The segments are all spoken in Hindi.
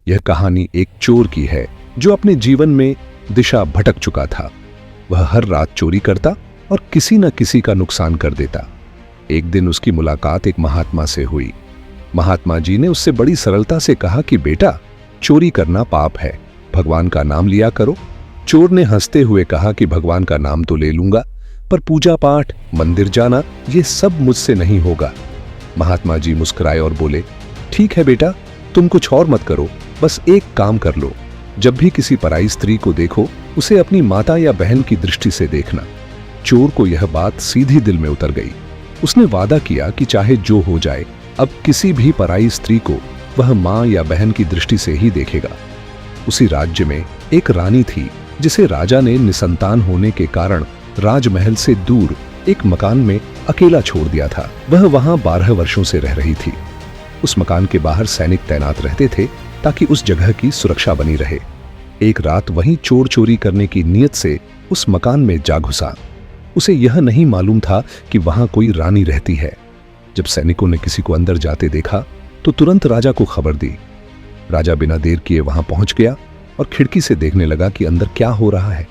यह कहानी एक चोर की है जो अपने जीवन में दिशा भटक चुका था। वह हर रात चोरी करता और किसी न किसी का नुकसान कर देता। एक दिन उसकी मुलाकात एक महात्मा से हुई। महात्मा जी ने उससे बड़ी सरलता से कहा कि बेटा, चोरी करना पाप है, भगवान का नाम लिया करो। चोर ने हंसते हुए कहा कि भगवान का नाम तो ले लूंगा, पर पूजा पाठ, मंदिर जाना, ये सब मुझसे नहीं होगा। महात्मा जी मुस्कुराए और बोले, ठीक है बेटा, तुम कुछ और मत करो, बस एक काम कर लो। जब भी किसी पराई स्त्री को देखो, उसे अपनी माता या बहन की दृष्टि से देखना। चोर को यह बात सीधी दिल में उतर गई। उसने वादा किया कि चाहे जो हो जाए, अब किसी भी पराई स्त्री को वह मां या बहन की दृष्टि से ही देखेगा। उसी राज्य में एक रानी थी जिसे राजा ने निसंतान होने के कारण राजमहल से दूर एक मकान में अकेला छोड़ दिया था। वह वहां 12 वर्षों से रह रही थी। उस मकान के बाहर सैनिक तैनात रहते थे ताकि उस जगह की सुरक्षा बनी रहे। एक रात वहीं चोर चोरी करने की नीयत से उस मकान में जा घुसा। उसे यह नहीं मालूम था कि वहां कोई रानी रहती है। जब सैनिकों ने किसी को अंदर जाते देखा तो तुरंत राजा को खबर दी। राजा बिना देर किए वहां पहुंच गया और खिड़की से देखने लगा कि अंदर क्या हो रहा है।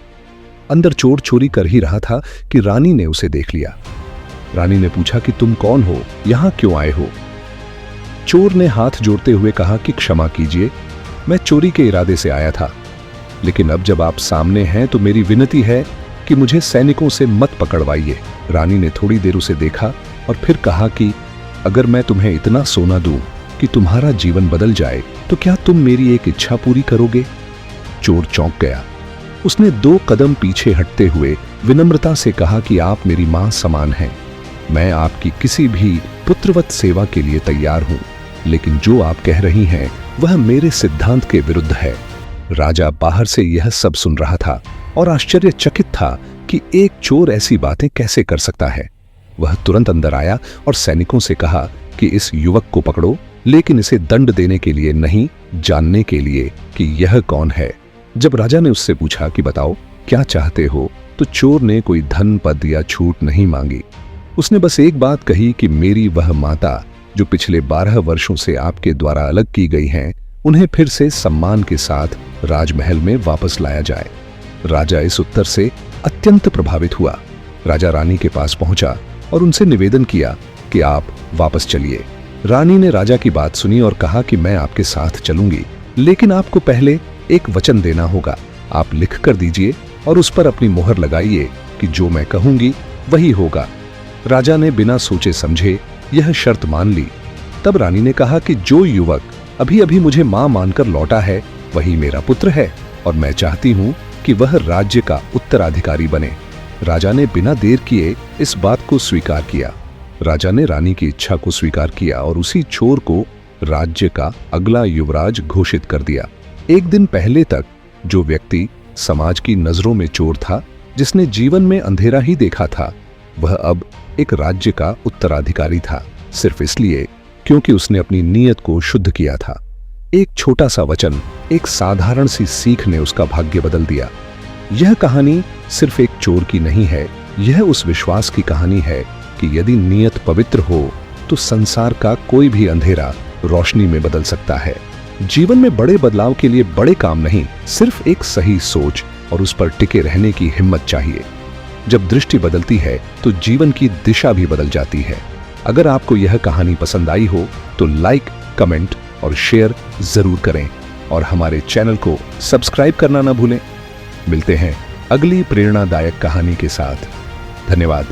अंदर चोर चोरी कर ही रहा था कि रानी ने उसे देख लिया। रानी ने पूछा कि तुम कौन हो, यहां क्यों आए हो? चोर ने हाथ जोड़ते हुए कहा कि क्षमा कीजिए, मैं चोरी के इरादे से आया था, लेकिन अब जब आप सामने हैं तो मेरी विनती है कि मुझे सैनिकों से मत पकड़वाइए। रानी ने थोड़ी देर उसे देखा और फिर कहा कि अगर मैं तुम्हें इतना सोना दूं कि तुम्हारा जीवन बदल जाए तो क्या तुम मेरी एक इच्छा पूरी करोगे? चोर चौंक गया। उसने 2 कदम पीछे हटते हुए विनम्रता से कहा कि आप मेरी मां समान हैं। मैं आपकी किसी भी पुत्रवत सेवा के लिए तैयार हूं, लेकिन जो आप कह रही हैं वह मेरे सिद्धांत के विरुद्ध है। राजा बाहर से यह सब सुन रहा था और आश्चर्यचकित था कि एक चोर ऐसी बातें कैसे कर सकता है। वह तुरंत अंदर आया और सैनिकों से कहा कि इस युवक को पकड़ो, लेकिन इसे दंड देने के लिए नहीं, जानने के लिए कि यह कौन है। जब राजा ने उससे पूछा कि बताओ क्या चाहते हो, तो चोर ने कोई धन, पद या छूट नहीं मांगी। उसने बस एक बात कही कि मेरी वह माता जो पिछले 12 वर्षों से आपके द्वारा अलग की गई हैं, उन्हें फिर से सम्मान के साथ राजमहल में वापस लाया जाए। राजा इस उत्तर से अत्यंत प्रभावित हुआ। राजा रानी के पास पहुंचा और उनसे निवेदन किया कि आप वापस चलिए। रानी ने राजा की बात सुनी और कहा कि मैं आपके साथ चलूंगी, लेकिन आपको पहले एक वचन देना होगा। आप लिख कर दीजिए और उस पर अपनी मोहर लगाइए कि जो मैं कहूंगी वही होगा। राजा ने बिना सोचे समझे यह शर्त मान ली। तब रानी ने कहा कि जो युवक अभी अभी मुझे मां मानकर लौटा है वही मेरा पुत्र है और मैं चाहती हूं कि वह राज्य का उत्तराधिकारी बने। राजा ने बिना देर किए इस बात को स्वीकार किया। राजा ने रानी की इच्छा को स्वीकार किया और उसी चोर को राज्य का अगला युवराज घोषित कर दिया। एक दिन पहले तक जो व्यक्ति समाज की नजरों में चोर था, जिसने जीवन में अंधेरा ही देखा था, वह अब एक राज्य का उत्तराधिकारी था, सिर्फ इसलिए क्योंकि उसने अपनी नीयत को शुद्ध किया था। एक छोटा सा वचन, एक साधारण सी सीख ने उसका भाग्य बदल दिया। यह कहानी सिर्फ एक चोर की नहीं है, यह उस विश्वास की कहानी है कि यदि नीयत पवित्र हो तो संसार का कोई भी अंधेरा रोशनी में बदल सकता है। जीवन में बड़े बदलाव के लिए बड़े काम नहीं, सिर्फ एक सही सोच और उस पर टिके रहने की हिम्मत चाहिए। जब दृष्टि बदलती है तो जीवन की दिशा भी बदल जाती है। अगर आपको यह कहानी पसंद आई हो तो लाइक, कमेंट और शेयर जरूर करें और हमारे चैनल को सब्सक्राइब करना ना भूलें। मिलते हैं अगली प्रेरणादायक कहानी के साथ। धन्यवाद।